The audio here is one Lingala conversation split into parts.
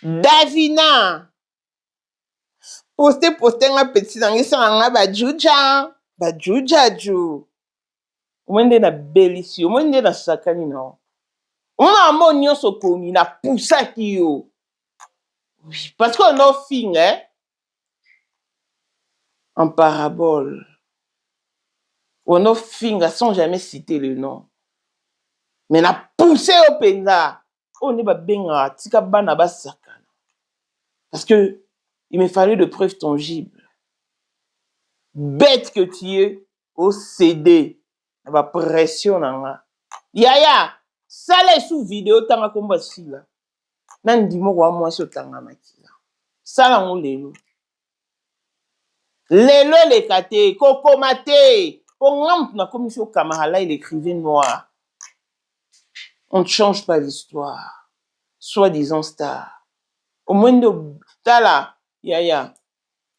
Davina poste nga petit nangi sanga bajuja ju omwende na belisi omwende na sakani na ona mo nyonso komi na pusaki yo parce que on a fin en parabole on a fin sans jamais citer le nom mais na poussé au penza on est ba benga tika bana ba sakana parce que il me fallait de preuves tangibles bête que tu es au CD la pression nanga yaya sala sous vidéo tanga komba sila nandi moko wa mwasi otanga makila sala ngo lelo eleka te kokoma te po nga mutu nakomi so Kamara il écrivait noir on ne change pas l'histoire soi-disant star au moins de tala yaya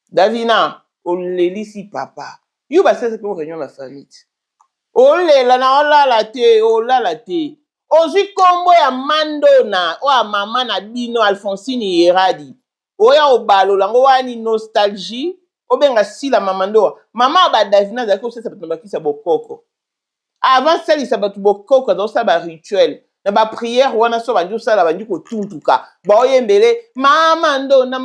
Davina olelisi papa yo basese pe réunion la famille olela na olala te ozwi kombo ya mandona oya mama na bino Alphonsine Yeradi oya obalola ngo wani nostalgie obenga sila mama ndoa mama ba Davina azalaki osesa bato na bakisa bokoko avant salisa bato bokoko azosala ba rituel na ba prière wana so bandi osala bandi kotuntuka baoyembele mama ndona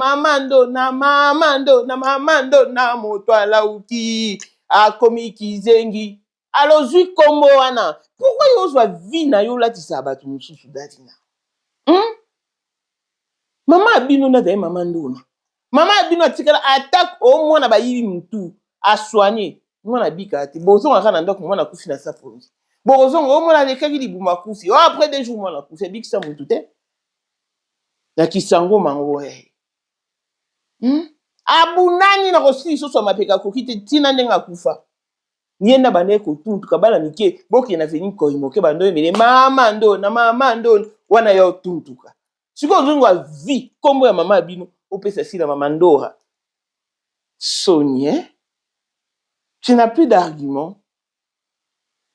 moto alauki akomi kizengi alozwi kombo wana pourquoi yozwa vi na yo olatisa bato mosusu Davina mama abino nazali mama ndona mama abino atikala atake omwana bayibi mutu asoigne mwana bika te bozonga kaka na ndako mwana akufi na safongi bozonga omwana alekaki libuma akufi après 2 jours mwana akufi abikisa mutu te na kisango mango abunani na kosilisa oso mapeka akoki te ntina ndenge akufa yenda banaye kotuntuka bana mike boke na veni koyimoke bando emele mama ndona wana ya otuntuka sikoyo ozongwa vi kombo ya mama abino opesa sila mama ndora Sonia tu n'as plus d'argument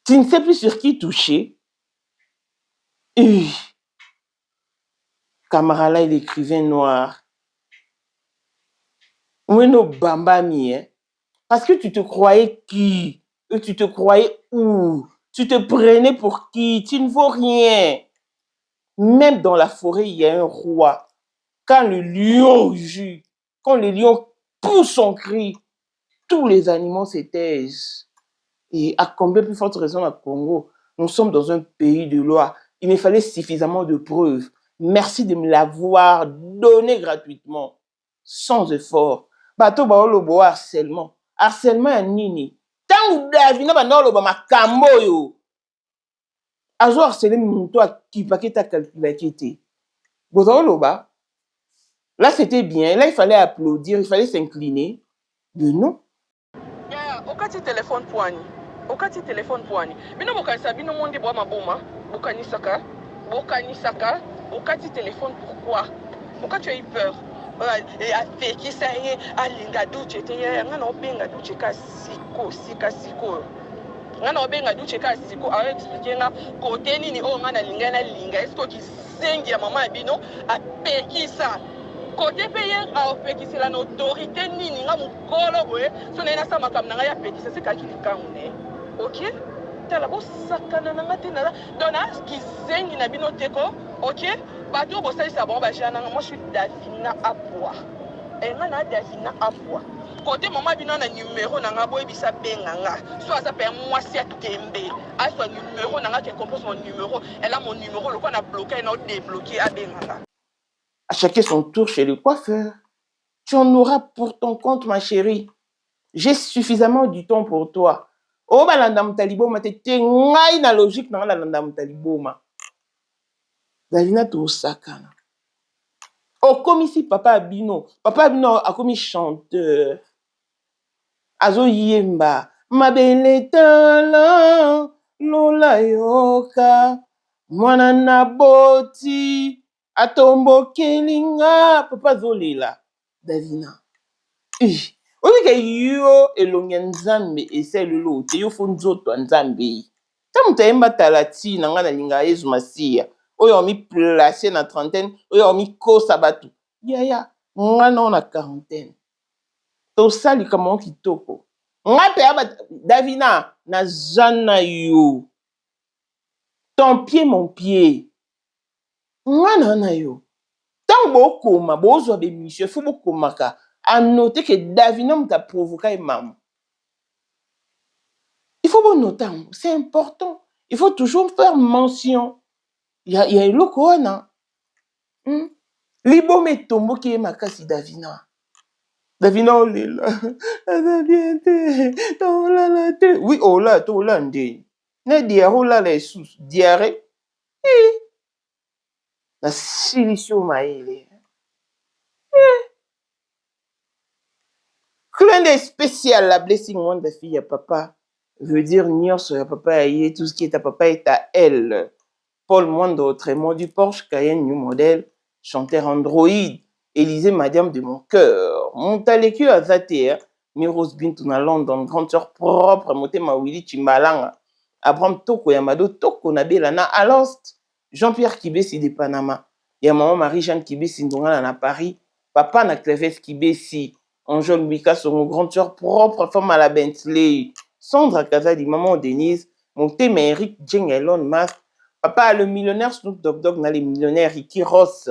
tu ne sais plus sur qui toucher Kamara là il écrivait noir Mweno bambami parce que tu te croyais qui tu te croyais où tu te prenais pour qui tu ne vaux rien même dans la forêt il y a un roi quand le lion rugit quand le lion pousse son cri tous les animaux se taisent et à combien plus forte raison à Congo nous sommes dans un pays de loi il me fallait suffisamment de preuves merci de me l'avoir donné gratuitement sans effort bato baolobo harcèlement ya nini ntango Davina banoloba makambo oyo azo harcelé mutu akipaki ta calculaki te bozoloba là c'était bien là il fallait applaudir il fallait s'incliner mais non okati téléphone poani bino bokanisa bino monde bwa maboma bokanisaka okati téléphone pourquoi tu as eu peur apekisa ye alinga duche te nga na obenga duche ka siko nga na obenga duche ka siko aexplike nga kote nini oyo nga nalinga eske okisengi ya mama ya bino apekisa kote mpe ye aopekisela na autorité nini nga mokolo boye so naye nasala makambo na ngai apekisa sekaki likangu ne ok tala bosakana na nga te nala don nakizengi na bino teko ok bato bosalisa bango bajea nanga moi je suis Davina Apwa nga na Davina Apwa kote mama bino na numéro nanga boyebisa benga nga so aza pe mwasi ya tembe azwa numéro nanga ke compose mon numéro elle a mon numéro le quoi na bloqué na débloqué abenga nga à chacun son tour chez le coiffeur tu en auras pour ton compte ma chérie j'ai suffisamment du temps pour toi o balanda mutaliboma te ngai na logique na balanda mutaliboma Davina tosakana okomisi papa abino akomi chanteur azoyemba mabele tala lola yoka mwana na boti atombokelinga papa azolela Davina oyebika yo elongi ya nzambe esalelo te yo fo nzoto ya nzambe ta moto ayemba tala ntina ngai nalinga yesu masiya oyo omi placé na trentaine, oyo omi kosa bato. Yaya, ngana on a quarantaine. Tosali kama kitoko. Ngape aba Davina na jana yo. Ton pied mon pied. Ngana na yo. Tant bokoma, bozwa be monsieur, faut bokomaka. À noter que Davina m'a provoqué maman. Il faut bon noter, c'est important. Il faut toujours faire mention. Il y a le corona. Libo me tombo qui est makasi Davina. Davina on est là. Oui, oh là, tout là, ndé. Ne diarrhée, oh là, les sous. Diarrhée. La solution maïle. Clin d'œil spécial, la blessing one de fille à papa. Veut dire nyos à papa et tout ce qui est à papa est à elle. Paul Mondo, Trémont du Porsche, Cayenne New Model, chanteur Android, Élisée Madame de mon cœur, Montalecu à Zater, Miros Bintuna London, grande sœur propre, Motema Willy Chimbalanga, Abraham Toko Yamado, Toko Nabelana à Lost, Jean-Pierre Kibesi de Panama, Yamaman Marie-Jeanne Kibesi Ndongala à Paris, Papa na Cleves Kibesi, Angel Mika, son grande sœur propre, femme à la Bentley, Sandra Kazadi, maman Denise, Montema Eric, Jeng Elon Musk, Papa, le millionnaire Snoop Dogg, dans les millionnaires Ricky Ross,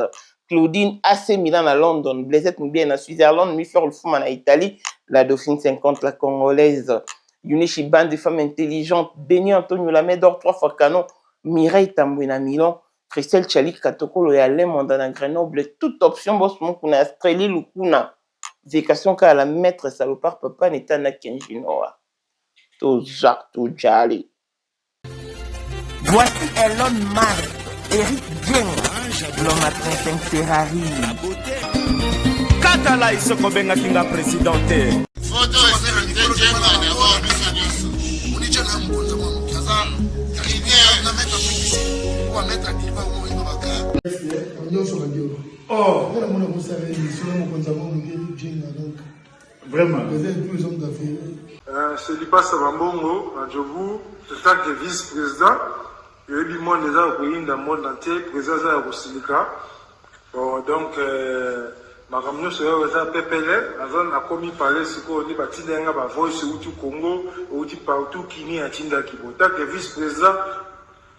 Claudine AC Milan à London, Blaisette Moubien à Switzerland, Mifleur le Fouman à Italie, la Dauphine 50, la Congolaise, Yunichi Band des femmes intelligentes, Béni Antonio Lamedor, 3 fois canon, Mireille Tambouine à Milan, Christelle Chalik Katokolo et Alain Mandana à Grenoble, toute option, boss mon kuna, Astreli Lukuna, Vécation qu'à la maître salopard, papa n'est pas Kenjinoa. Tout Jacques, tout Jali. Voici Elon Musk, Eric Dieng, l'homme à 35 Ferrari. Katala iso kobenga kinga presidente. Photo Vraiment. C'est Lipa Sabambongo, à Djobu, en tant que vice-président. Il y a eu monde déjà dans le monde entier, président de Rosilika. Donc, ma camion se fait PPL, a commis parler ce qu'on dit, Batinga, Voice, Outu Congo, Outu partout, Kini, Atinda Kibo. En tant que vice-président,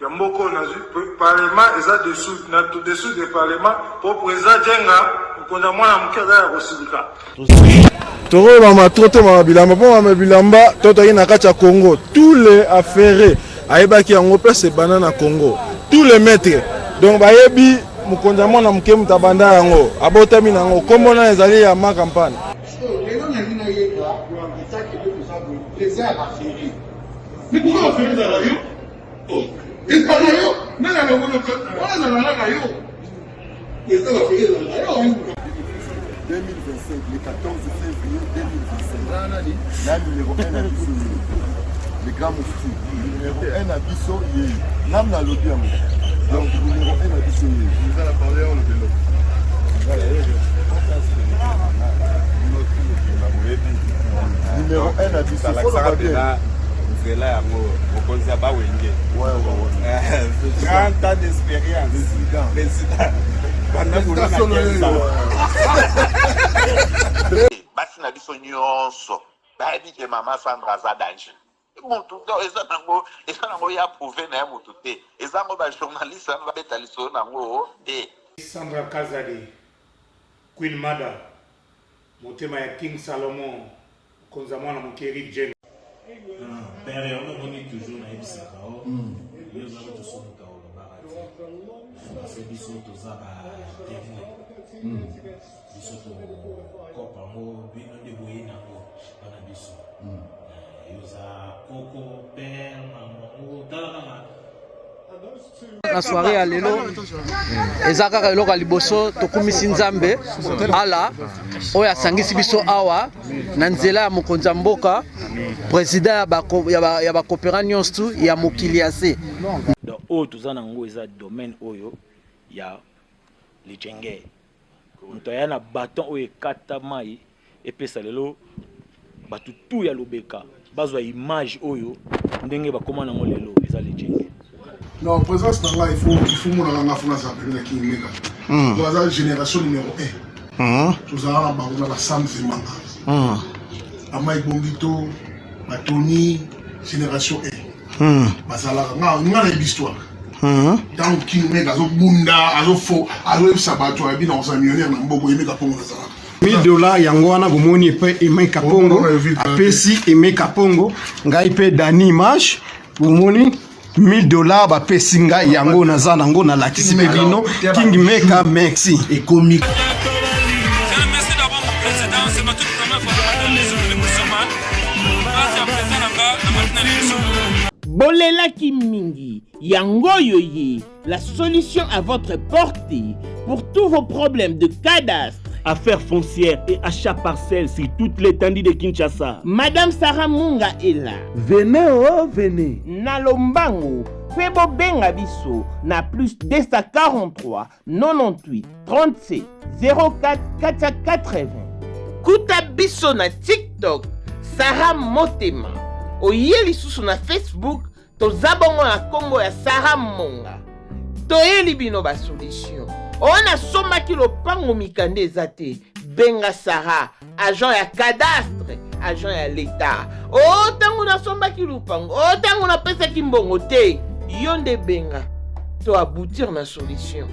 il y a beaucoup de parlement, et ça dessous du parlement, pour le président Djenga, pour qu'on a moins de cas à Rosilika. Toro mama trote mama bilamba po mama bilamba toto yi na kati ya Congo tous les affaires ayebaki yango pe se banana Congo tous les maîtres donc bayebi mukonza mona muke mutabanda yango abotami nango kombo na ezali ya ma campagne lelo na nina yeba ezaki de kusabu plaisir à affaire mais pourquoi affaire za yo oh et pas yo nana le ngono ona na na yo et ça affaire za yo 2025, le 14 février 2025. La numéro 1 à Bissau, le grand moufti. Numéro 1 à Bissau, Nam na lobby. Donc, numéro 1 à Bissau. Nous allons parler en le numéro 1 à Bissau. Il faut le battre. C'est là, au conseil à Bawenge. Ouais. 30 ans d'expérience. Président. Basi na biso nyonso bayebi ke mama Sandra aza danger mutu eza nango ya prouve na ye mutu te eza ngo bajournaliste ano babeta lisolo nango te. Sandra Kazadi, Queen Mada, motema ya King Salomon, konza mwana mokeri Jen. Père, on a toujours na ebisaka o. Yo za to so muta o barati. C'est biso to za ba témoin. Biso to kopa mo bino de boyina ko bana biso. Yo za koko père maman tala na soirée ya lelo eza kaka eloko ya liboso tokumisi nzambe ala oyo asangisi biso awa na nzela ya mokonzi ya mboka président ya bakopera nyonso ya mokili ya se donc oyo toza nango eza domaine oyo ya lijenge moto aya na baton oyo ekata mai epesa lelo bato tu ya lobeka bazwa image oyo ndenge bakoma nango lelo eza lijenge. Non, présence dans là, il faut mon langage français appeler qui méga. Voilà la génération numéro 1. Tous à la barre la Sam Zemanga. Amaï Bombito, Tony, génération 1. Basala, on a l'histoire. Dans qui méga, azo bunda, azo faux, azo sabato, abi dans sa millionnaire, n'ambogo méga pour ça. $1000 yango wana bomoni pe Aimé Kapongo apesi Aimé Kapongo ngai pe Dani Image bomoni $1000 bapesi ngai yango naza nango na lakisi pe bino King Maker merci et comique. Merci d'avoir mon président, c'est ma toute première fois dans l'émission de Moussoman. Merci à président na matin l'émission. Bolela Kimingi, Yango Yoye, la solution à votre portée pour tous vos problèmes de cadastre, affaires foncières et achats parcelles sur toute l'étendue de Kinshasa. Madame Sarah Munga est là. Venez, oh, venez. Nalombango, Febo Benga Biso, na plus 243 98 37 04 480. Kuta Biso na TikTok, Sarah Motema. Oyeli susu na Facebook, tozabongo na Congo ya Sarah Munga. Toyeli bino ba solution. On a somaki lopango mikande ezate. Benga Sarah, agent ya cadastre, agent ya l'État. Oh, tango na somaki lopango. Oh, tango na pesa kimbongo te. Yonde benga. To aboutir na solution.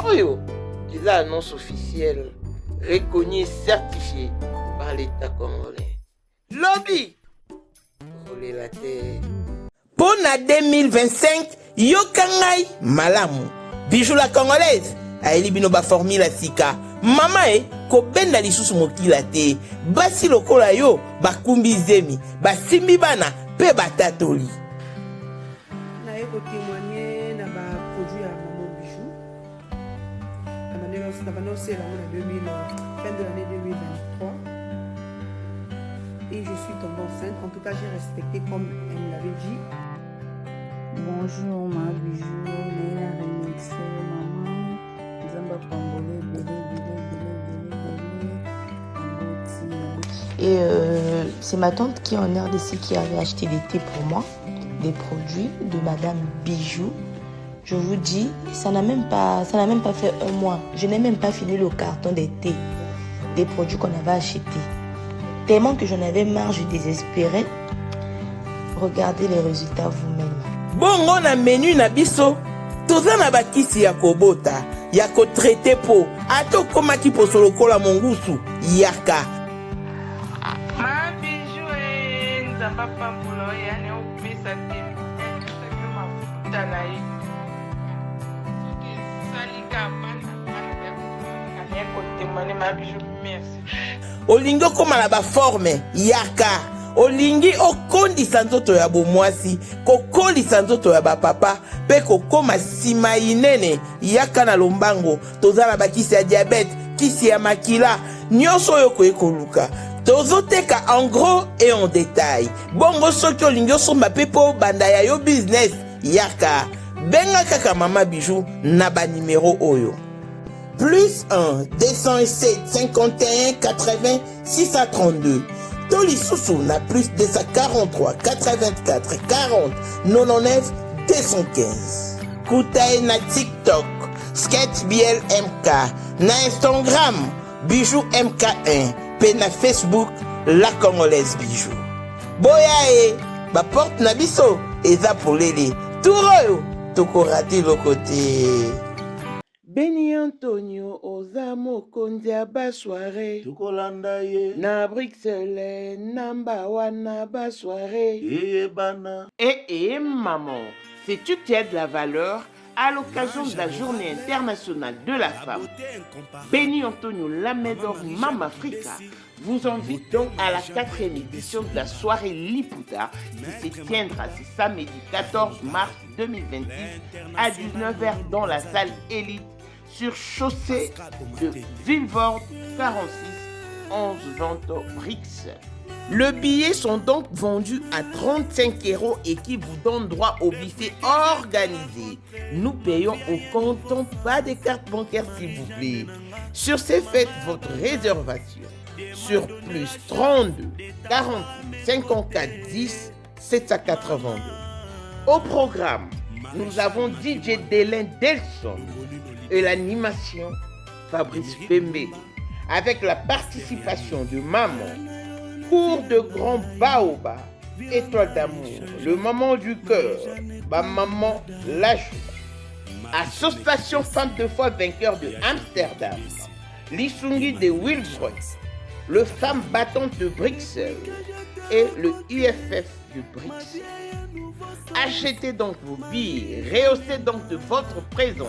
Oyo, c'est l'annonce officielle, reconnue et certifiée par l'État congolais. Lobby. Rouler la terre. Pour la 2025, yokangai malamu. Bijou la congolaise. Aeli bino ba formule sika. Mama ko benda lisusu mokila te. Basi lokola yo bakumbi zemi, basimbi bana pe batatoli. Na eko témoigner na ba produit à Maman Bijou. Na bano c'est la fin de l'année 2023. Et je suis tombée enceinte. En tout cas, j'ai respecté comme elle me l'avait dit. Bonjour ma Bijou, Néla Remixé, maman. Et c'est ma tante qui est en RDC qui avait acheté des thés pour moi, des produits de Madame Bijou. Je vous dis, ça n'a même pas fait un mois. Je n'ai même pas fini le carton des thés, des produits qu'on avait achetés. Tellement que j'en avais marre, je désespérais. Regardez les résultats vous-même. Bon, on a menu na biso. Toza na bakisi ya kobota. Ya ko traité po. Ato koma ki po solokola mongusu. Yaka. Ma Bijou nzamba pambulo ya ne opesa te. Sake mafuta na ye. Salika bana ya kotemane ma Bijou merci. Olingo koma na ba forme yaka. Olingi okondisa nzoto ya bomwasi, kokondisa nzoto ya bapapa, pe kokoma sima inene yaka na lombango, tozala bakisi ya diabète, kisi ya makila, nyonso oyo ekoluka. Tozoteka en gros et en détail. Bongo soki olingi osomba pe po banda ya yo business yaka. Benga kaka Mama Bijou na ba numéro oyo. Plus 1 207 51 80 632. Toli Soussou na plus 243 84 40 99 215. Koutae na TikTok, Sketch BL MK, na Instagram, Bijou MK1, pe na Facebook, La Congolaise Bijou. Boya ba porte na biso, eza polele. Touroyo, toko rate lo côté. Beni Antonio Ozamo Kondia Bassoiré Tukolanda ye na Bruxelles namba wana Bassoiré bana. Maman, sais-tu qu'il y a de la valeur à l'occasion de la journée internationale de la femme? Beni Antonio Lamedor Mama Africa vous invite donc à la 4e édition de la soirée Liputa qui se tiendra ce samedi 14 mars 2026 à 19h dans la salle Élite sur chaussée de Villevorde 46 11 Vento Brix. Le billet sont donc vendus à 35 € et qui vous donne droit au buffet organisé. Nous payons au comptant, pas de carte bancaire s'il vous plaît. Sur ces faites votre réservation sur plus 32 46 54 10 782. Au programme, nous avons DJ Délin Delson et l'animation Fabrice Pembe, avec la participation de Maman, Cours de Grand Baoba, Étoile d'amour, le Maman du cœur, ma maman la joie, Association Femmes de foi vainqueur de Amsterdam, l'Isungi de Wilbrod, le Femme battante de Bruxelles et le UFF de Bruxelles. Achetez donc vos billets, rehaussez donc de votre présence.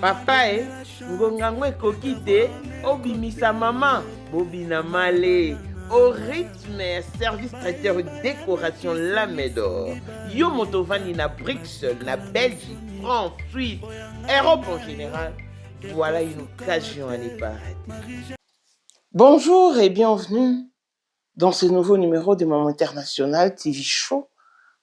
Papa et ngongangwe kokite, obimisa maman, bobina male, au rythme service traiteur décoration Lamédor. Yo motovani na Bruxelles, na Belgique, France, Suisse, Europe en général. Voilà une occasion à ne pas rater. Bonjour et bienvenue dans ce nouveau numéro de Maman International TV Show,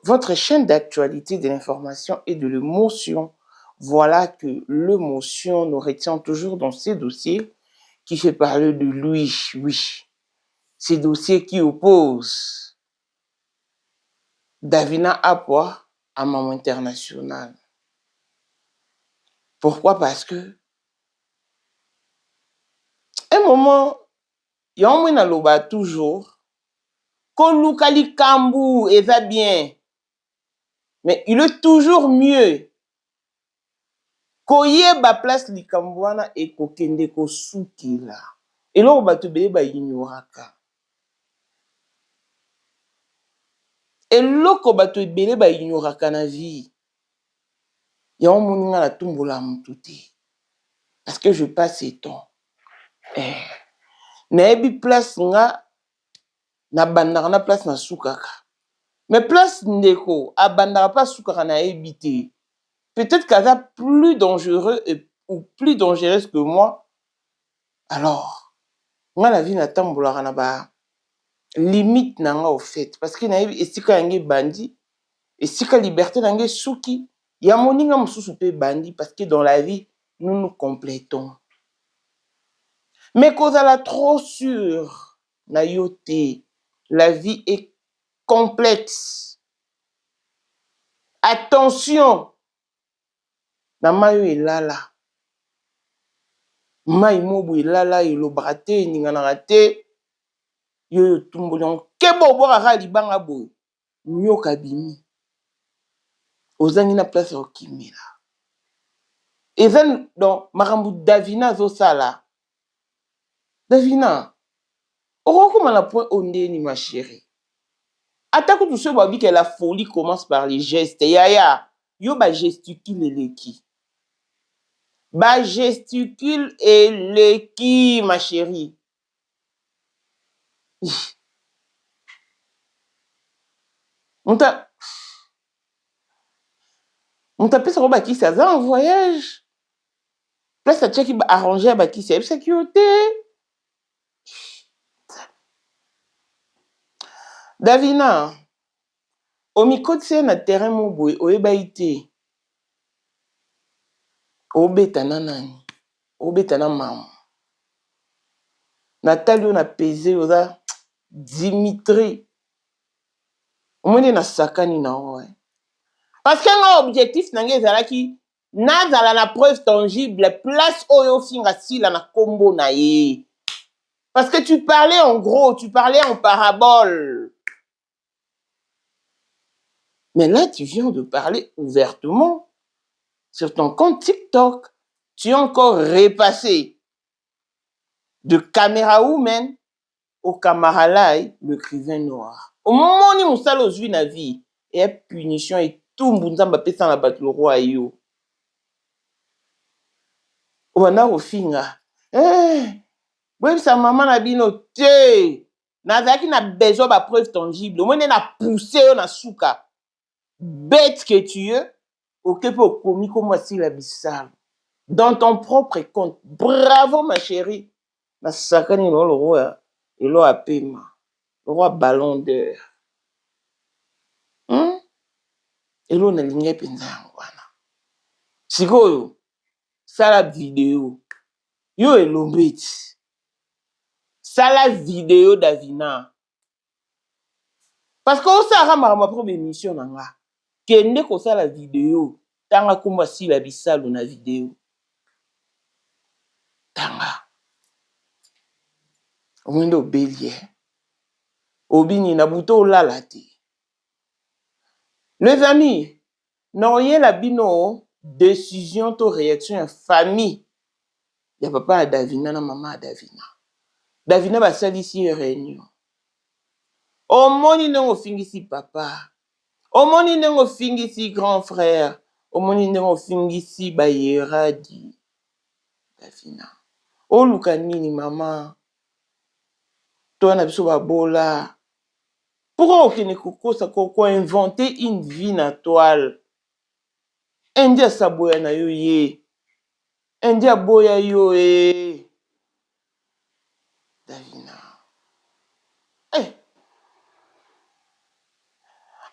votre chaîne d'actualité, de l'information et de l'émotion. Voilà que l'émotion nous retient toujours dans ces dossiers qui fait parler de lui, oui. Ces dossiers qui opposent Davina Apua à Maman International. Pourquoi? Parce que un moment, il y a un moment toujours Kolukali Kambu et va bien. Mais il est toujours mieux. Koye ba place likambuana et kokende ko sukila. Et là, on va te béler ba ignoraka. Et là, on va te béler ba ignoraka na vie. Il y a un moment la tumbola mutute. Parce que je passe ces temps. Na ebi place nga na bandaka na place na sukaka. Mais place ndeko a bandaka pas sukaka na ebité. Peut-être qu'elle est plus dangereux ou plus dangereuse que moi. Alors, moi la vie na tambola na ba limite nanga au fait parce que na ebi esika yange bandi, esika liberté nange suki, ya moninga mususu pe bandi parce que dans la vie nous nous complétons. Mais quand elle est trop sûre, na yote, la vie est complexe. Attention, na mayo elala. Mai mobu elala elobaka te eninganaka te. Yo tumboli kebo obwaka libanga boye. Nyoka bimi. Ozangi na place okimela. Eza donc makambo Davina zosala. Davina, comment la point ondeni ma chérie. Attaque tout ce babi que la folie commence par les gestes. Yaya, yo ba gesticule eleki. Ba gesticule eleki ma chérie. On t'a fait ça baki ça en voyage. Place à check arranger à baki c'est sécurité. Davina, au micro na terrain mo boy oyeba ite. Obeta na nani? Obeta na maman. Nathalie na pesé oza Dimitri. Omoni na sakani na ouais. Parce que un objectif nange ezalaki nazala na preuve tangible place oyo finga sila na kombo na ye. Parce que tu parlais en gros, tu parlais en parabole. Mais là, tu viens de parler ouvertement sur ton compte TikTok. Tu as encore repassé de caméra woman au camaralai, le crivain noir. Au moment où on s'allose vu la vie, et punition et tout le monde va sans la battre le roi yo. On a au finga. Oui, sa maman a bino te. Nazaki na besoin de preuve tangible. Au moins, on a poussé na souka. Bête que tu es, ok, pour commis comme moi si la bissale. Dans ton propre compte. Bravo, ma chérie. Na sakani no le roi. Et l'eau à paiement. Le roi ballon d'or. Et l'eau n'a ligne pinzangwana. Sikoyo. Ça la vidéo. Yo et l'ombeti. Ça la vidéo Davina. Parce que ça a ma première émission nanga. Kende ko ça la vidéo. tanga kumba si la bisalo na vidéo. Tanga. Omwendo belie. Obini na buto lalati. Les amis, n'auriez la bino décision to réaction en famille. Ya papa à Davina na maman à Davina. Davina va sali ici réunion. Omoni nengo fingisi papa. Omoni nengo fingisi grand frère. Omoni nengo fingisi bayeradi. Davina. Oluka nini maman. Toi na biso babola. Pourquoi aucune kokosa koko inventer une vie na toile? India saboya na yo ye. India boya yo e. Davina. Eh.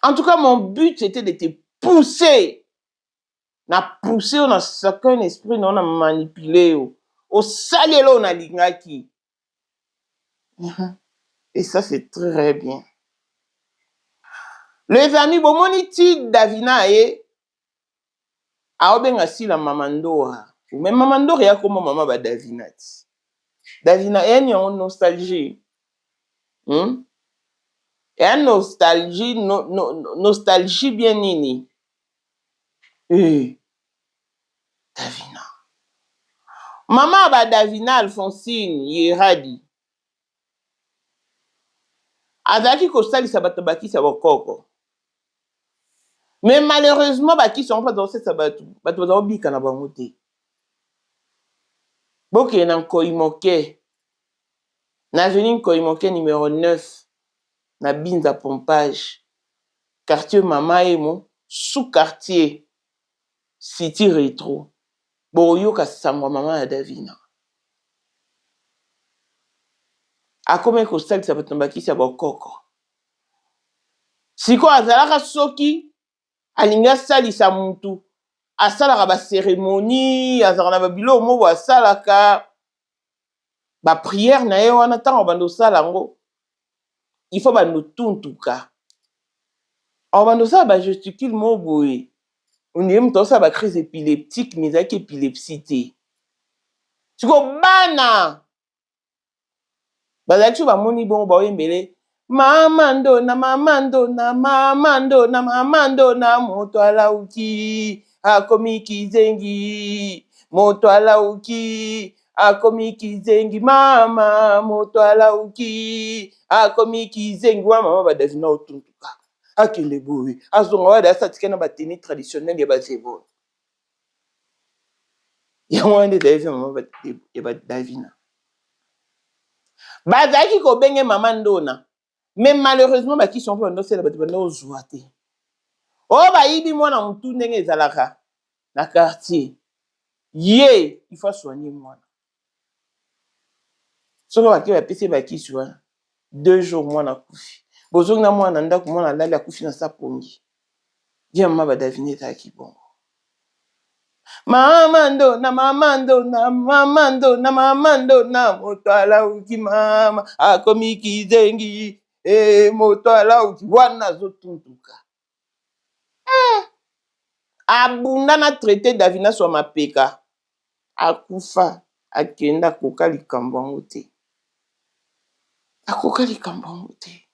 En tout cas, mon but c'était de te pousser. Na pousser, on a chacun esprit, on a manipulé. Au salé, on a lingaki. Et ça, c'est très bien. Les amis, bon, mon iti Davina e. Aobenga si la mamandora. Ou même mamandora ya comme maman ba Davina. Davina e ni en nostalgie. Et nostalgie, nostalgie bien nini. Eh. Davina. Maman ba Davina Alphonsine Yeradi. Azaki ko sali sabato baki sa bokoko. Mais malheureusement baki sont pas dans cette sabato. Bato ba bika na bango te. Boke na Koimoke. Na veni Koimoke numéro 9. Na Binza Pompage. Quartier Mama Emo. Sous-quartier. City Retro. Boyo ka sangwa maman ya Davina. Akome ko sali sabato baki sa bokoko. Siko azalaka soki alinga sali sa muntu. Asalaka ba cérémonie, azalaka ba bilo mo asalaka ba prière na ye wana tango bando sala ngo. Il faut bando tuntuka. On bando sala ba gesticule mo boye. On est mto sa ba crise épileptique mais avec épilepsie te. Siko bana. Bazaki ba moni bon ba yembele. Mamando na mamando na mamando na mamando na moto alauki akomiki zengi moto alauki akomiki zengi mama moto alauki akomiki zengi wa mama badavina otuntuka akele boye azonga wada satika na bateni traditionnel ya bazebo ya wande davina mama badavina bazaki ko benge mama ndona. Mais malheureusement, qui sont pas dans cette bataille, oh bah il moi na mutu ndenge ezalaka na quartier. Ye, il faut soigner moi. Soko ba ki ba pese ba ki soin. 2 jours moi na kufi. Bozong na moi na ndako moi na lala kufi na sa pongi. Dia mama ba Davine ta ki bon. Mamando na mamando na mamando na mamando na moto ala uki mama akomiki zengi. Moto ala uki wana zotuntuka. Abunda na traité Davina sur ma peka. Akufa akenda koka likambo te. Akoka likambo te.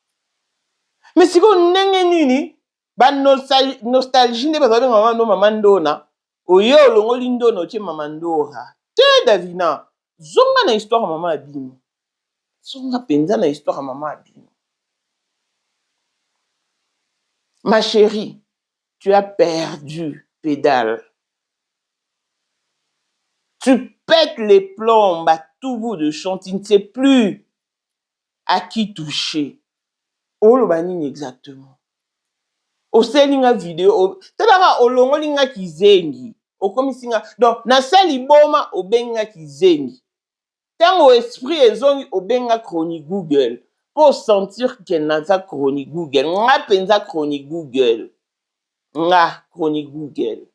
Mais siko ndenge nini ba nostalgie nde bazabe maman ndo maman ndona. Oyo olongoli ndono tie maman ndora. Te Davina, zonga na histoire maman abino. Zonga penza na histoire maman abino. Ma chérie, tu as perdu pédale. Tu pètes les plombs à tout bout de champ, tu ne sais plus à qui toucher. Oh, le banine exactement. Au selinga vidéo, tadaka olongolinga kizengi. O komisinga. Donc, na sali boma obenga kizengi. Tango esprit ezongi obenga chronique Google. Pour sentir qu'elle n'a pas chronique Google. Nga penza chronique Google. Nga chronique Google.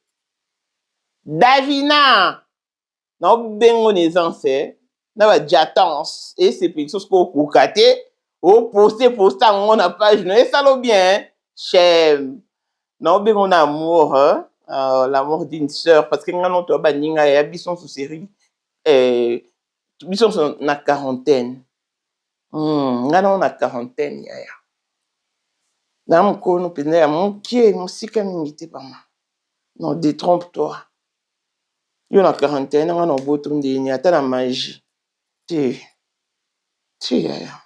Davina. Na bengo naissance. Na ba jatance. Et c'est quelque chose qu'on koukate. O poster on a page. Et ça lo bien. Chèvre. Na bengo na amour. la mort d'une sœur, parce que nous avons baninga bison sous série, bison sont na quarantaine. Nous avons na quarantaine yaya. Na mkono pende ya mokie, musika mingite pama. Non, détrompe-toi. Yo na quarantaine, nga na boto ndeni, ata na magie. Ti yaya.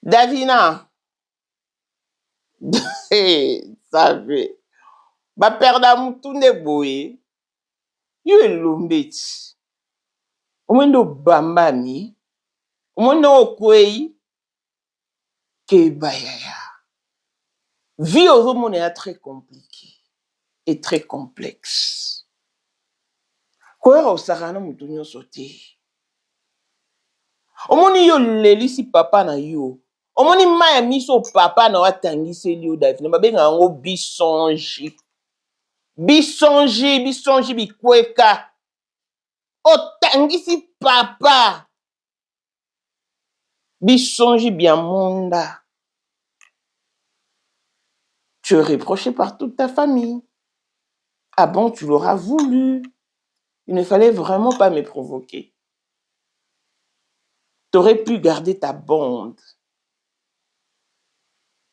Davina. Sabe. Ba perda mutunde boye. Yo elombeti. Omwendo bambami. Omwendo okwei. Keba yaya. Vie au monde est très compliquée et très complexe. Quoi au sarana mutunyo sauté. Omoni yo lelisi papa na yo. Omoni maya miso papa na watangisi liyo Davina. Babenga ngo bisonji. Bisonji bikweka. Otangisi papa. Bisonji biamonda. Tu es reproché par toute ta famille. Ah bon, tu l'auras voulu. Il ne fallait vraiment pas me provoquer. Tu aurais pu garder ta bande.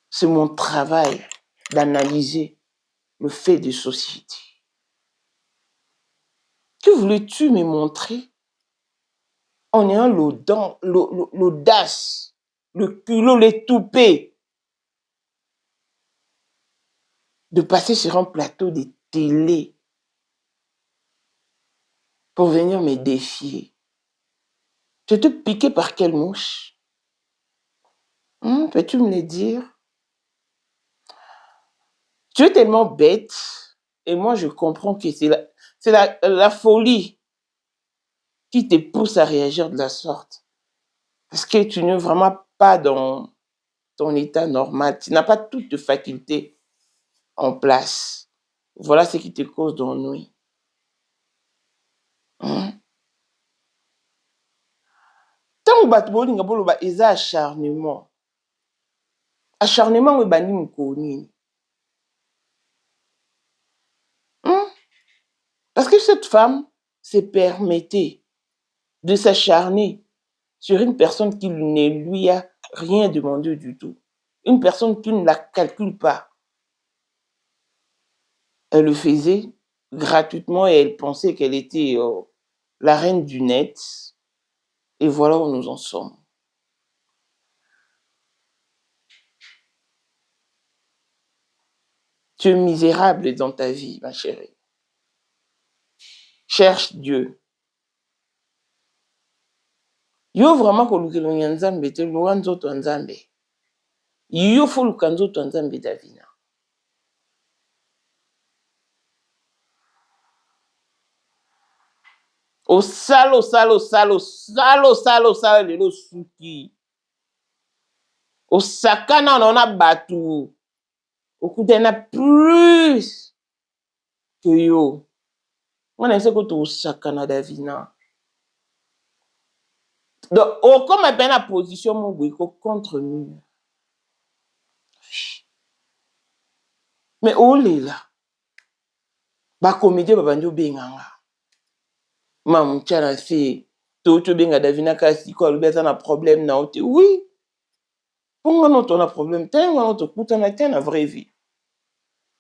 C'est mon travail d'analyser le fait de société. Que voulais-tu me montrer en ayant l'audace, le culot, les toupets de passer sur un plateau de télé pour venir me défier? Tu te piqué par quelle mouche? Peux-tu me le dire? Tu es tellement bête, et moi je comprends que c'est la folie qui te pousse à réagir de la sorte. Parce que tu n'es vraiment pas dans ton état normal. Tu n'as pas toutes tes facultés en place. Voilà ce qui te cause d'ennui. Tant que bolinga boloba eza acharnement. Acharnement we bani mukoni. Parce que cette femme se permettait de s'acharner sur une personne qui ne lui a rien demandé du tout. Une personne qui ne la calcule pas. Elle le faisait gratuitement et elle pensait qu'elle était la reine du net. Et voilà où nous en sommes. Tu es misérable dans ta vie, ma chérie. Cherche Dieu. Yo vraiment kolukelo nyanzambe te loa nzoto nzambe. Yo fo luka nzoto nzambe Davina. Osalo lelo suki. Osakana nona batu. Okutena plus que yo. On a essayé de osakana Davina. Donc, comme elle la position mon boyko contre nous. Mais oh là. Ba comédie ba bandio benganga. Mam tchana fait to benga Davina kasi ko lubeza na problème na ote. Oui. Pour nous on a problème tenga on te kuta na tena vraie vie.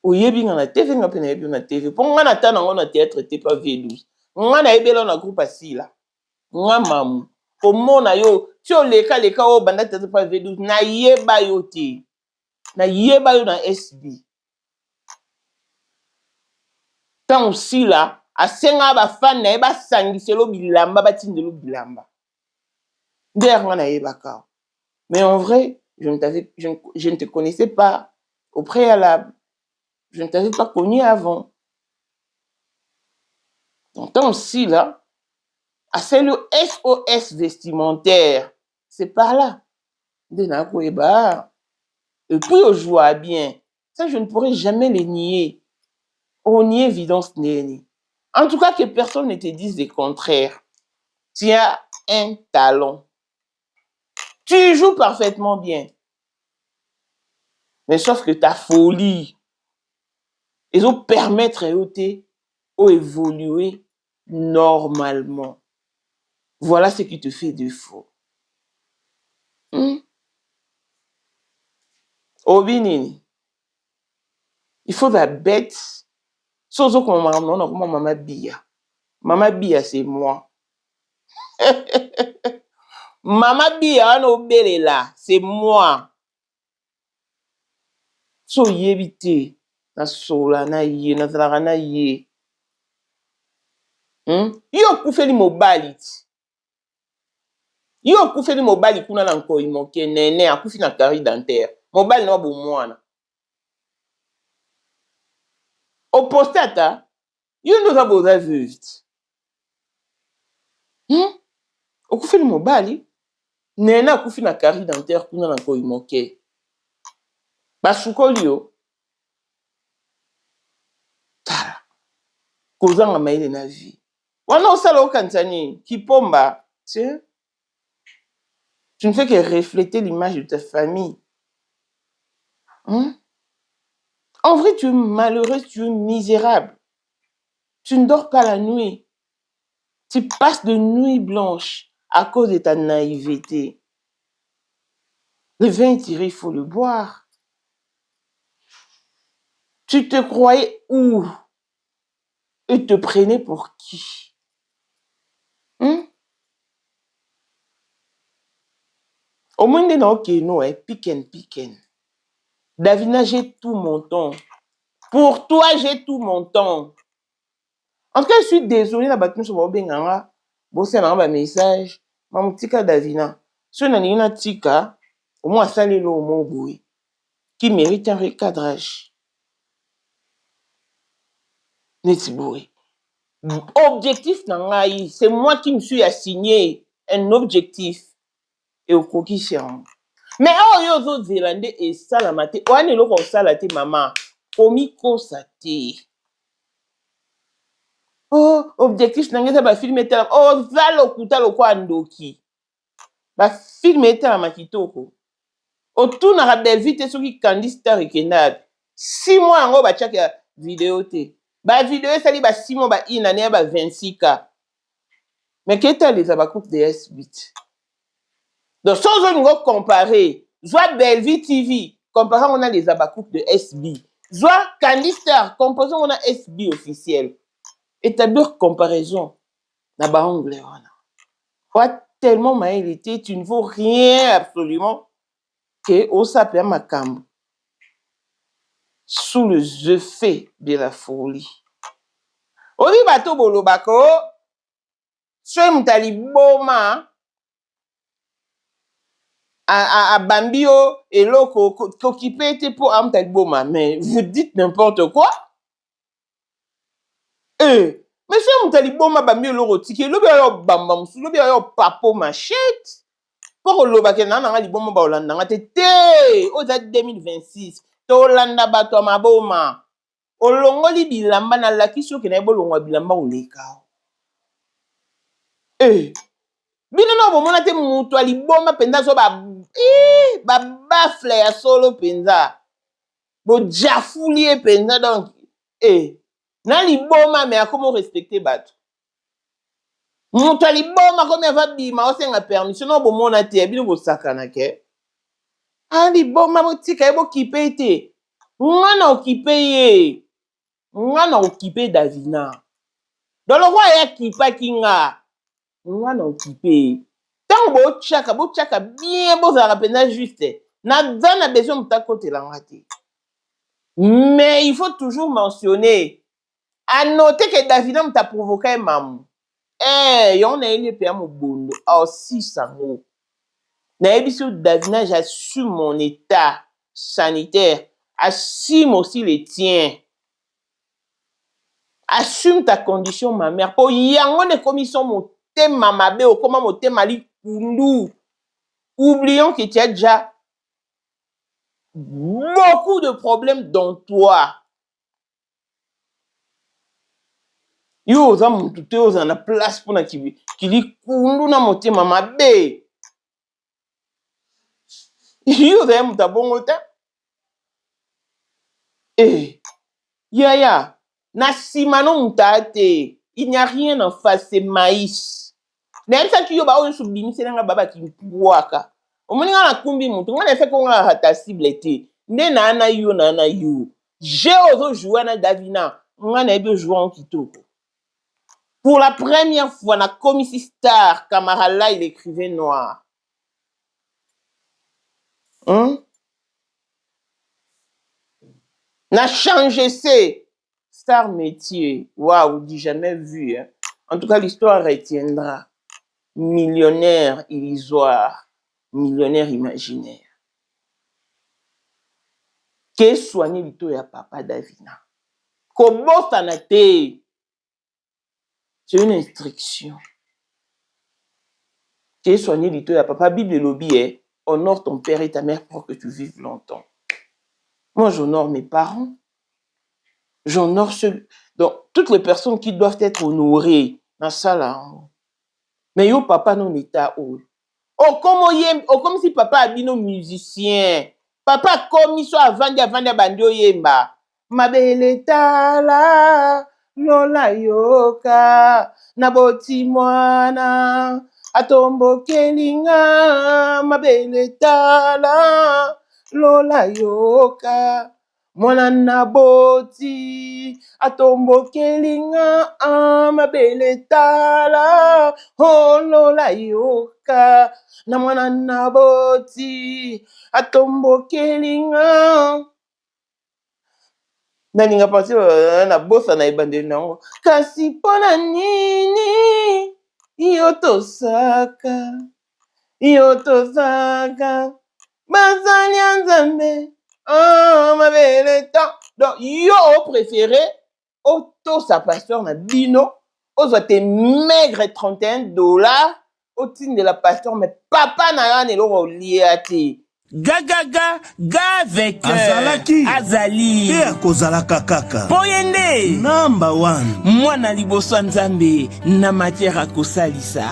Oyebi nga na TV nga pena yebi na TV. Pour nga na tana on a théâtre te pas V12. Nga na ebela na groupe asila. Nga mamu. Komona yo ti oleka o banda tete pa V12 na yeba yo te. Na yeba yo na SB. Tant aussi là, a senga ba fan na yeba sangiselo bilamba batindelo bilamba. Derrière na yeba ka. Mais en vrai, je ne te connaissais pas au préalable. Je ne t'avais pas connu avant. Donc tant aussi là, c'est le SOS vestimentaire. C'est par là. Et puis on joue bien. Ça, je ne pourrais jamais les nier. On nie évidence n'est. En tout cas, que personne ne te dise le contraire. Tu as un talent. Tu joues parfaitement bien. Mais sauf que ta folie, Ils ont permettre à évoluer normalement. Voilà ce qui te fait défaut. Obinini. Il faut la bête. Sozo comme maman Bia. Maman Bia, c'est moi. Maman Bia, on est là. C'est moi. So yebite. Na sola na ye. Na zara na ye. Yo kufeli mobali. Yo kufeli mobali kuna na nkoi moke. Nene, akufi na kari dentaire. Mobali na wabo mwana. Au postata, yo nous a beau vite. Okufi ni mobali, nena akufi na kari dentaire kuna na nkoi moke. Basukoli yo. Tala. Kozanga maile na vie. Wana osala okansani, kipomba, tiens. Tu ne fais que refléter l'image de ta famille. En vrai, tu es malheureux, tu es misérable. Tu ne dors pas la nuit. Tu passes de nuit blanche à cause de ta naïveté. Le vin tiré, il faut le boire. Tu te croyais où? Et te prenais pour qui? Au moins, il y a piquen. Davina, j'ai tout mon temps. Pour toi, j'ai tout mon temps. En tout cas, je suis désolée, la bâtiment sur mon benganga. Bon, c'est un message. Mon petit cas Davina. Si on a une tika, au moins, ça l'est au mot boué. Qui mérite un recadrage. Netiboué. Objectif, c'est moi qui me suis assigné un objectif. Et au coquille chiant. Mais oh, yo zo zélandais et salamate. Ouane loko salate maman. Komi kosate. Oh, objectif nangeza ba film etala. Oh, zalo kuta loko andoki. Ba film etala makitoko. Otu na rabel vite soki Candice Star ekenad. 6 mois ango ba chaka vidéo te. Ba vidéo sali ba 6 mois ba inane ba 26K. Mais qu'est-ce les abakoup de S8? Donc, sans on comparer, soit Bellevue TV, comparant on a les abakoup de SB, soit Candice Star, comparant on a SB officiel. Établir comparaison. Là-bas, on a tellement maïlité, tu ne vaux rien absolument que au sapé Makambo. Sous les effets de la folie. Obi bato bolobako, soy mutali boma, à Bambio et l'autre occupé était pour Amtalboma. Mais vous dites n'importe quoi. Monsieur Amtaliboma Bambio l'autre ticket, le bien bambam, le bien papo machette. Pour le bac nana liboma baolanda ngate au 2026. Tolanda bato maboma. Olongoli bilamba na lakiso ke na bolongwa bilamba oleka. Bino no bomona te mutu aliboma penza so ba bafle ya solo penza. Bo jafulie penza donc na liboma mais comment respecter bato. Mutu aliboma comme ava bima osenga permission no bomona te bino bo sakana ke. Liboma botika ebo kipe te. Ngana okipe ye. Ngana okipe Davina. Dans le roi ya kipa kinga. Ngana occupé. Tant bo chaka bien beau ça rappelle juste. Na besoin de ta côté la raté. Mais il faut toujours mentionner. À noter que Davina t'a provoqué maman. Yon a une père mon bondo. Si sango. Na ebiso Davina, j'assume mon état sanitaire. Assume aussi les tiens. Assume ta condition ma mère. Pour yango ne commission mon mamabe ou comment mon mali kundu. Oublions que tu as déjà beaucoup de problèmes dans toi. Yo oza mutu te oza na place pour na kili kundu na mote mamabe. Yo oza mutu bongo te. Yaya, na simano mutate. Il n'y a rien en face, c'est maïs. Même ça qui yoba on subimi c'est nga baba qui mpuaka. Omoni nga na kumbi mutu nga na fait ko nga hata cible te. Ne na na yo. J'ai osé jouer na Davina. Nga na ebe jouer en kitoko. Pour la première fois na Commissi Star, Camarala il écrivait noir. Na changé c'est Star métier. Waouh, dis jamais vu. Hein. En tout cas, l'histoire retiendra. Millionnaire illusoire, millionnaire imaginaire. Que soigner l'ito ya papa Davina. Comment ça n'a été? C'est une instruction. Que soigner l'ito ya papa. Bible lobby est honore ton père et ta mère pour que tu vives longtemps. Moi, j'honore mes parents. J'honore ceux. Donc, toutes les personnes qui doivent être honorées dans ça là. Mais yo papa non état où. Oh comme si papa a dit nos musiciens. Papa comme il soit avant bandio yemba. Ma belle tala lola yoka naboti mwana atombo kelinga ma belle tala lola yoka mwana naboti atombo kelinga ma belle tala lola yoka na mwana naboti atombo kelinga nalinga penser na bossa na ebande nango kasi pona nini yotosaka bazali nzambe mabele temps donc yo préféré auto sa pasteur na bino ozwa te maigre $31 au titre de la pasteur mais papa na yana eloko lia te Gaga avec Azali pe akozalaka kaka Poyende number 1 mwana liboso nzambe na matière akosalisa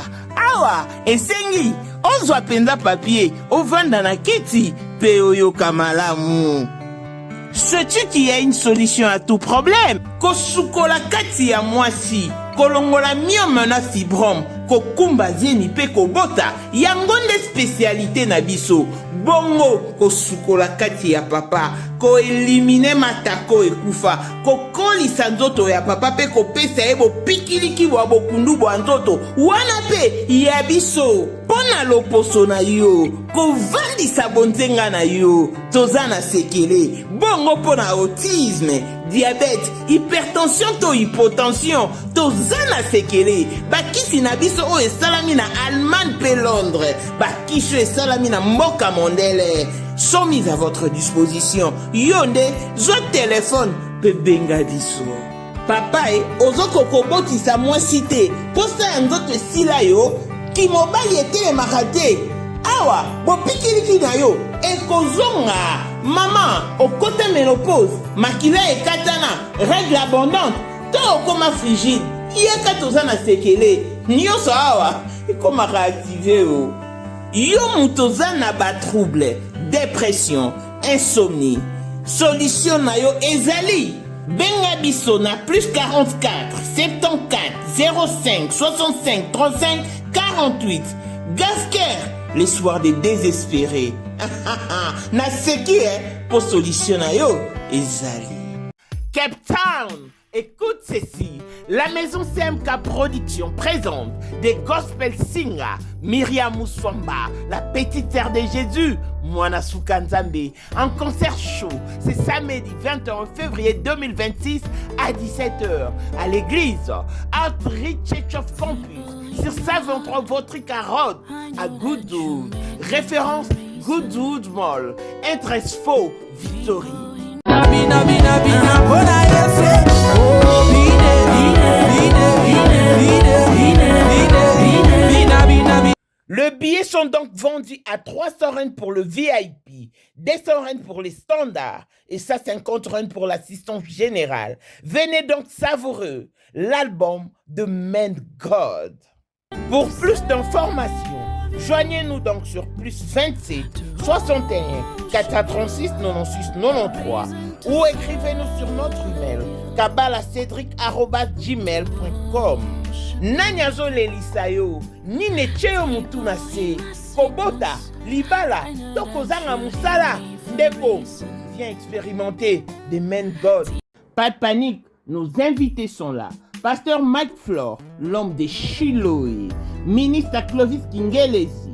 awa esengi ozwa penza papier ovanda na kiti pe oyoka malamu. Sais-tu qu'il y a une solution à tout problème? Kosukola kati ya mwasi kolongola myome na fibrome kokumba zieni pe kobota yango nde spécialité na biso bongo kosukola kati ya papa ko elimine matako ekufa kokolisa nzoto ya papa pe kopesa ye bopikiliki bwa bokundu bwa nzoto wana pe ya biso pona loposo na yo kovandisa bonzenga na yo toza na sekele bongo pona autisme diabète, hypertension to hypotension, to zana sekele, bakisi na biso o esalami na Allemagne pe Londres, bakisho esalami na mboka mondele, sont mis à votre disposition. Yonde, zo téléphone, pe benga biso. Papa ozoko kobotisa mwa cité, posa ya nzoto esila yo, ki mobali ete emakate, awa, bopikiliki na yo, ekozonga. Maman, au côté ménopause, makila et katana, règle abondante, to okoma frigide, yeka tozana sekele, nyoso awa, ekoma réactiver o. Yo mutozana ba trouble, dépression, insomnie. Solution na yo ezali. Benga biso na plus 44 74 05 65 35 48. Gasker, les soirs des désespérés. Na seki pour solutionner yo ezali. Cape Town, écoute ceci. La maison CMK Production présente des gospel singers Myriam Mouswamba, la petite sœur de Jésus, Mwana Sukanzambe, en concert show. C'est samedi 21 février 2026 à 17h à l'église Outreach Church of Campus sur 123 Votrica Road à Goodwood. Référence Goodwood Mall, Interest Faux, Victory. Le billet sont donc vendus à 300 Rand pour le VIP, 200 Rand pour les standards et 50 Rand pour l'assistance générale. Venez donc savourer l'album de Man God. Pour plus d'informations, joignez-nous donc sur plus 27 61 436 96 93 ou écrivez-nous sur notre email kabalacedric@gmail.com. Nani azolelisa yo nini etie yo mutu na se kobota libala to kozanga musala ndeko. Viens expérimenter des main God. Pas de panique, nos invités sont là. Pasteur Mike Flore, l'homme de Chiloé, ministre Clovis Kingelesi,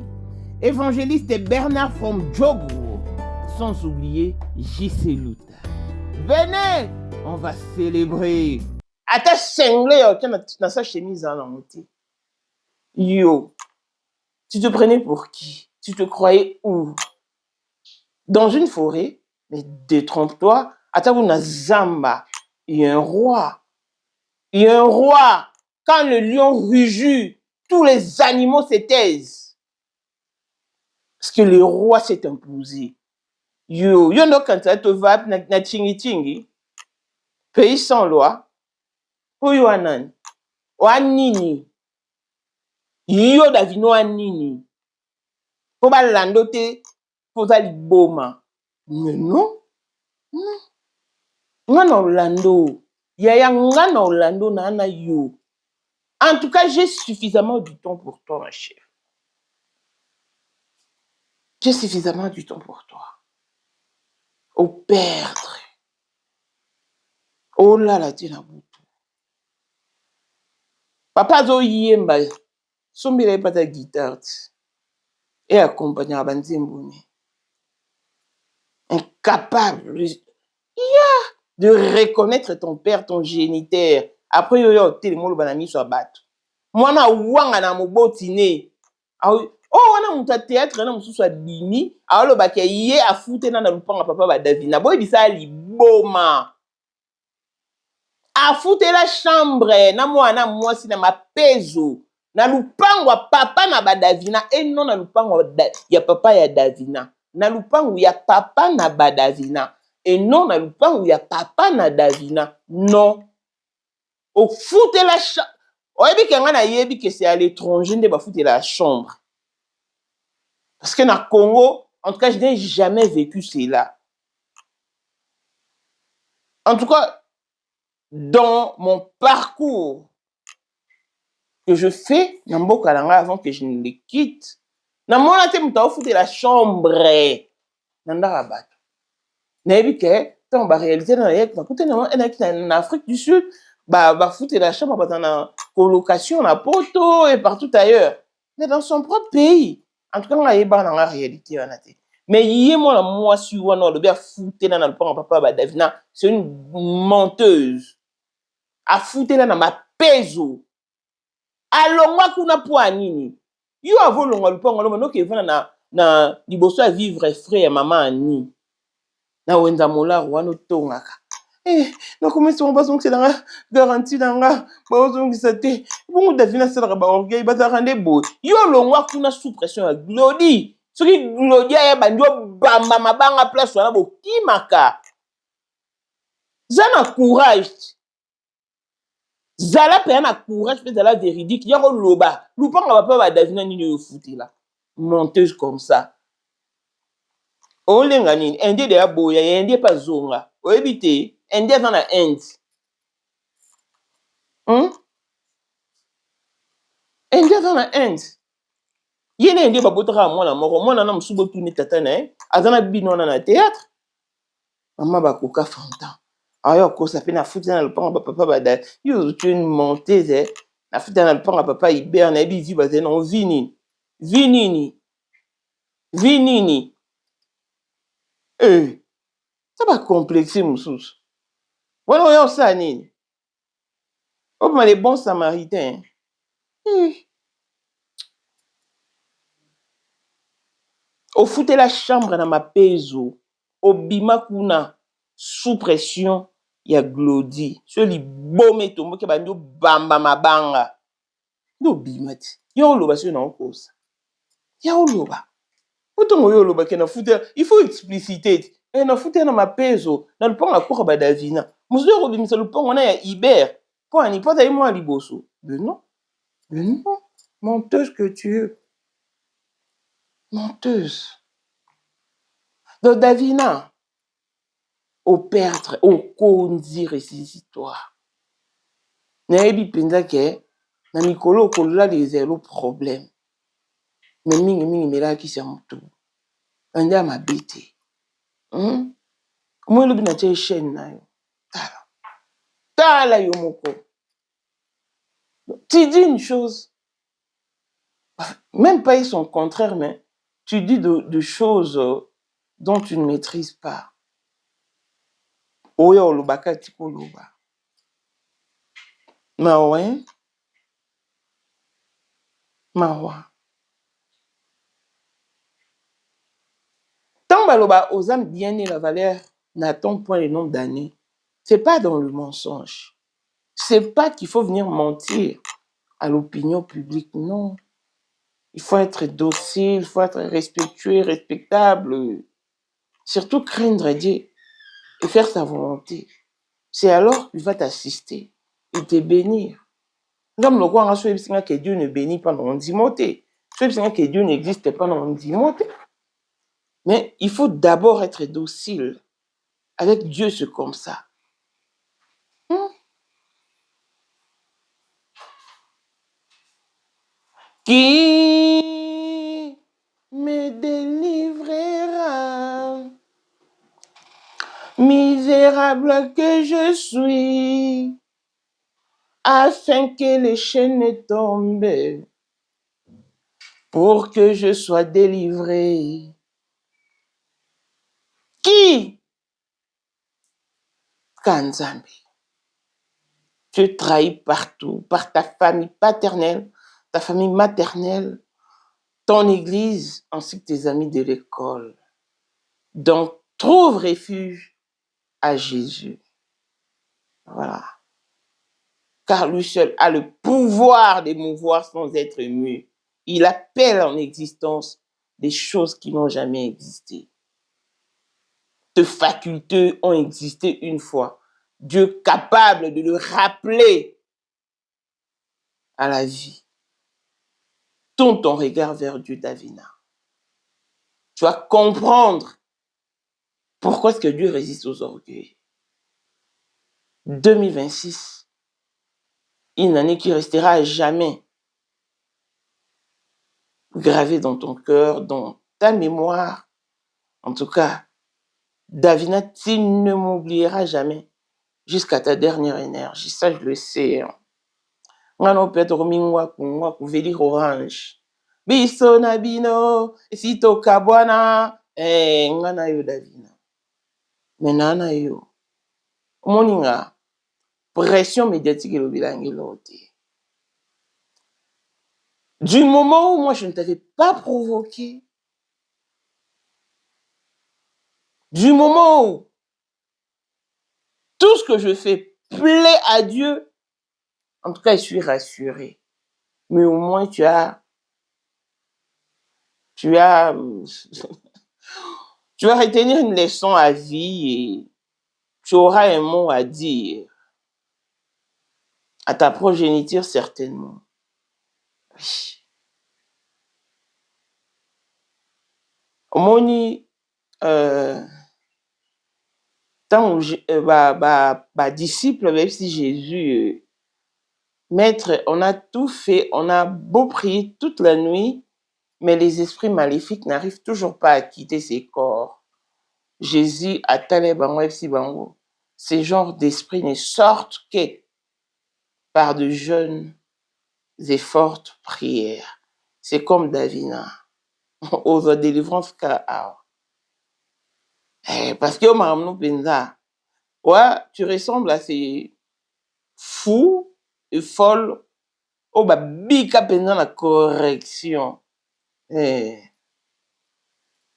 évangéliste Bernard from Djogo, sans oublier J.C. Luta. Venez, on va célébrer. Ata sengle dans sa chemise en entier. Yo, tu te prenais pour qui? Tu te croyais où? Dans une forêt? Mais détrompe-toi. Atawuna Zamba, il y a un roi. Il y a un roi. Quand le lion rugit, tous les animaux se taisent. Parce que le roi s'est imposé. Yo, no quand tu vas na tingi. Pays sans loi. Oyo anan. Wanini. Yo davino anini. Po ba landote poza liboma. Mais non. Non. Ngana Orlando. Yaya ngana Orlando na yo. En tout cas, j'ai suffisamment du temps pour toi, ma chère. J'ai suffisamment du temps pour toi. Au perdre. Oh là là, tu l'as boutou. Papa zo yemba. Sombele pas ta guitare. Et accompagné à Banzimbouni. Incapable. De reconnaître ton père, ton géniteur. Après, yo, télémo le banami soit battu. Moi, na wanga na mobotine. Oh, wana muta théâtre na musu soit bimi. Alors, le baké yé a fouté na lupanga papa ba Davina. Boy, bisa li boma. A fouté la chambre. Na moi si na ma peso. Na lupango papa na ba Davina. Et non na lupango ya papa ya Davina. Na lupango ya papa na ba Davina. Et non, na lupango ya papa na Davina. Non. Au foute la chambre. Oyebi ke ngana yebi que c'est à l'étranger de ba foute la chambre. Parce que na Congo, en tout cas, je n'ai jamais vécu cela. En tout cas, dans mon parcours que je fais, na mboka langa avant que je ne le quitte, na mona te muta foute la chambre. Nanda rabat. Na yebi ke tant ba réalité na yek na koute na Afrique du Sud. Bah foutre la chambre dans la colocation, la poto et partout ailleurs. Mais dans son propre pays. En tout cas, on a dans la réalité. Mais il y a moi si on a le bien foutre dans le papa Davina, c'est une menteuse. A foutre dans ma peso. Alors moi kuna pour nini. Yo avo longa le pont no ke vana na liboso à vivre frère maman ni. Na wenza mola wano tongaka. Non, comment est-ce qu'on va donc c'est dans la garantie dans la baozong c'était bon Davina c'est la orgueil baza rende beau yo longwa kuna sous pression à Glody ce qui Glody ya bandio bamba mabanga place wana bo kimaka zana courage zala pe na courage pe zala véridique ya ko loba lupanga papa ba Davina nini yo fouti là menteuse comme ça olenga nini ende de ya boya ende pas zonga oebite Indien dans la Inde. Indien dans la Inde. Yene Indien ba botra moi la moko. Moi na msubo tuni tata na azana bino na théâtre. Maman ba koka fanta. Ayo ko ça fait na foutu na le pan papa ba da. Yo tu une monteuse na foutu na le pan papa Hubert na bi vi ba non vinini. Ça va complexer mususu. Voilà yo ça nini. Oh mais les bons samaritains. Au foute la chambre dans ma peso. Au bima kuna sous pression ya Glody. Celui bomé tombe ke bandio bamba mabanga. No bimati. Ya oloba sur na cause. Ya oloba. Otongo yo oloba ke na foute il faut expliciter. Et na foute na ma peso. Na le pont à cour ba Davina. Musu yo bimisa le pont na ya Hubert. Pour ani pas d'aller moi liboso. Mais non. Menteuse que tu es. Menteuse. Donc Davina, au perdre, au conduire ces histoires. Nayebi penza ke na mikolo kolola les zéro problème. Mais mingi mela ki mutu. Anda mabete. Moi lobi na tie chaîne na yo. Tala yo moko. Tu dis une chose. Même pas son contraire, mais tu dis de choses dont tu ne maîtrises pas. Oya olobaka tikoloba. Mawa. Tant baloba aux âmes bien et la valeur n'attend point le nombre d'années. C'est pas dans le mensonge. C'est pas qu'il faut venir mentir à l'opinion publique, non. Il faut être docile, il faut être respectueux, respectable. Surtout craindre Dieu et faire sa volonté. C'est alors qu'il va t'assister et te bénir. Comme le roi a que Dieu ne bénit pas dans Timothée. Que Dieu n'existe pas dans Timothée. Mais il faut d'abord être docile. Avec Dieu, c'est comme ça. Qui me délivrera, misérable que je suis, afin que les chaînes tombent, pour que je sois délivré. Qui? Kanzambe. Tu es trahi partout, par ta famille paternelle, ta famille maternelle, ton église, ainsi que tes amis de l'école. Donc, trouve refuge à Jésus. Voilà. Car lui seul a le pouvoir d'émouvoir sans être ému. Il appelle en existence des choses qui n'ont jamais existé. Tes facultés ont existé une fois. Dieu capable de le rappeler à la vie. Tourne ton regard vers Dieu, Davina. Tu vas comprendre pourquoi est-ce que Dieu résiste aux orgueils. 2026, une année qui restera à jamais gravée dans ton cœur, dans ta mémoire. En tout cas, Davina, tu ne m'oublieras jamais jusqu'à ta dernière énergie. Ça, je le sais. Ngano Pedro Mingwa Kuveli Orange. Biso na bino, sito kabwana, ngana yo Davina. Menana yo. Moninga, pression médiatique et le bilangue l'autre. Du moment où moi je ne t'avais pas provoqué, du moment où tout ce que je fais plaît à Dieu, en tout cas je suis rassuré. Mais au moins tu vas retenir une leçon à vie et tu auras un mot à dire à ta progéniture certainement. Oui. Moni, tant disciple, même si Jésus, maître, on a tout fait, on a beau prier toute la nuit, mais les esprits maléfiques n'arrivent toujours pas à quitter ses corps. Jésus a talé bango efsi bango. Ces genres d'esprits ne sortent que par de jeunes et fortes prières. C'est comme Davina. Aux délivrances car parce que ouais, tu ressembles à ces fous et folles au bika pendant la correction.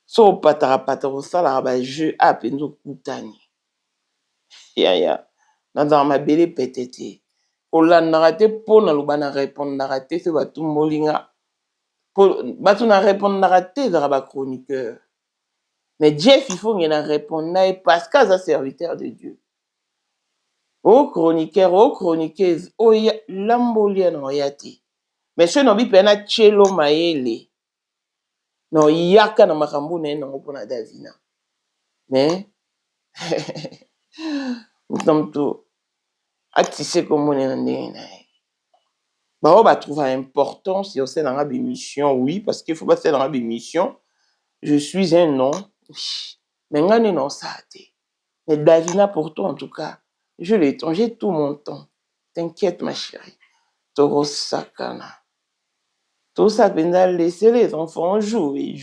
So patara sala ba jeu a penzo kutani. Ya. Dans ma belle petite. Ola narate po na lubana répondre narate se batu molinga. Batu na répondre narate dans ba chroniqueur. Mais Jeff, il faut qu'il répondre parce qu'il est serviteur de Dieu. Au chroniqueur, aux chroniqueuses, au lambolien no yati. Mais ce n'obi pena chelo maele. No yaka na makambu na pona Davina. Mais Mutamto atise komone na ndenge na ye. Bah, on va trouver important si on sait dans la mission, oui, parce qu'il faut pas faire dans la mission. Je suis un nom, mais on non ça. Mais Davina pour toi en tout cas, je l'ai ton, j'ai tout mon temps. T'inquiète ma chérie. Toro Sakana. Tout ça, laisser les enfants jouer.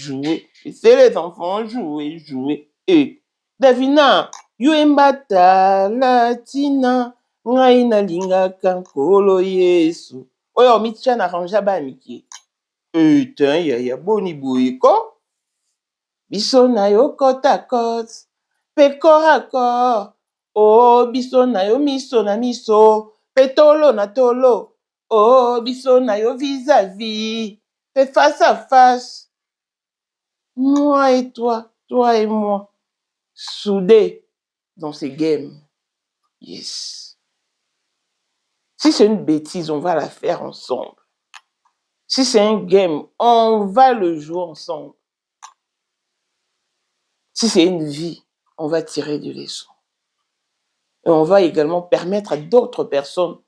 Laisser les enfants jouer. Et Davina, Yuembata Latina, Ngaina Linga Kankolo Yesu. Oyo Micha na ranja ba miki. Putain, ya boni boyko. Biso na yo kota kot. Pe corps. Oh, biso na yo miso na miso. Pe tolo na tolo. Oh, biso na yo vis-à-vis. Pe face à face. Moi et toi et moi. Soudés dans ces games. Yes. Si c'est une bêtise, on va la faire ensemble. Si c'est un game, on va le jouer ensemble. Si c'est une vie, on va tirer des leçons. Et on va également permettre à d'autres personnes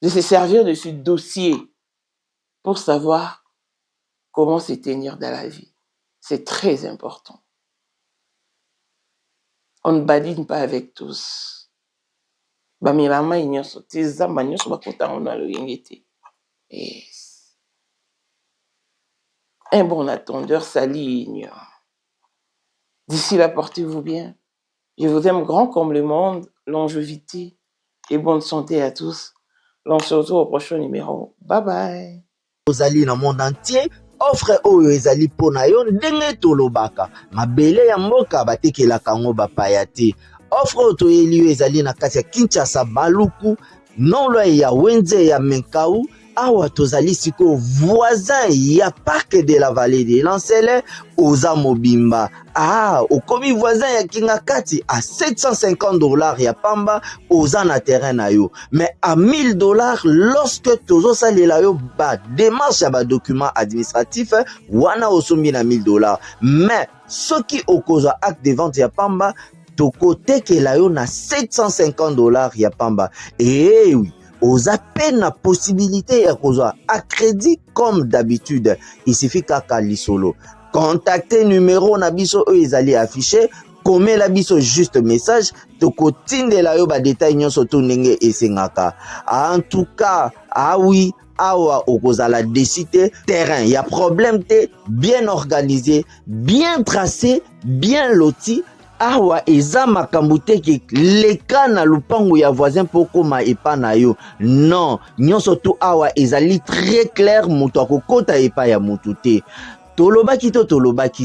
de se servir de ce dossier pour savoir comment se tenir dans la vie. C'est très important. On ne badine pas avec tous. Bamilama inyoso, tezamba nyoso bakota ona lo yengete. Un bon attendeur s'aligne. D'ici là, portez-vous bien. Je vous aime grand comme le monde, longévité et bonne santé à tous. On se retrouve au prochain numéro. Bye bye. Ozali na monde entier, offre oyo ezali pona yo ndenge tolobaka. Mabele ya mboka batekelaka ngo bapaya te. Offre oyo toyeli yo ezali na kati ya Kinshasa Baluku, non ya Wenze ya Menkau. Awa tozali siko voisin ya parc de la vallée de Lancele oza mobimba. Okomi voisin ya Kingakati à $750 ya pamba oza na terrain na yo. Mais à $1000 lorsque tozo salela yo ba démarche ya ba document administratif wana osombi na $1000. Mais soki okozwa acte de vente ya pamba tokote ke la yo na $750 ya pamba. Et oui, aux appels la possibilité à crédit comme d'habitude. Il suffit qu'à lisolo. Contactez numéro nabiso ezali affiché. Comme la biso juste message. Toko tinde la yo ba détail nyon soto nenge esengaka. En tout cas, oui. Awa okozala décider terrain. Il y a problème te bien organisé, bien tracé, bien loti. Awa eza makambo te ke leka na lupango ya voisin poko ma epa na yo. Non, nyonso tu awa ezali très clair moto akokota epa ya motu te. Tolobaki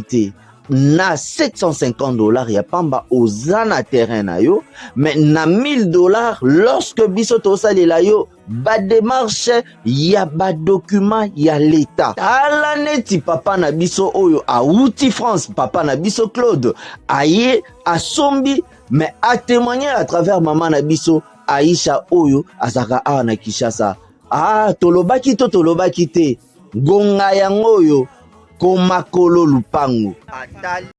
te. Na $750 ya pamba oza na terrain na yo, mais na $1000 lorsque biso tosalela yo ba démarche ya ba document ya l'état. Tala neti papa na biso oyo auti France, papa na biso Claude aye asombi, mais a témoigner à travers maman na biso Aisha oyo azaka awa na Kinshasa. Tolobaki te gonga yango oyo komakolo lupango.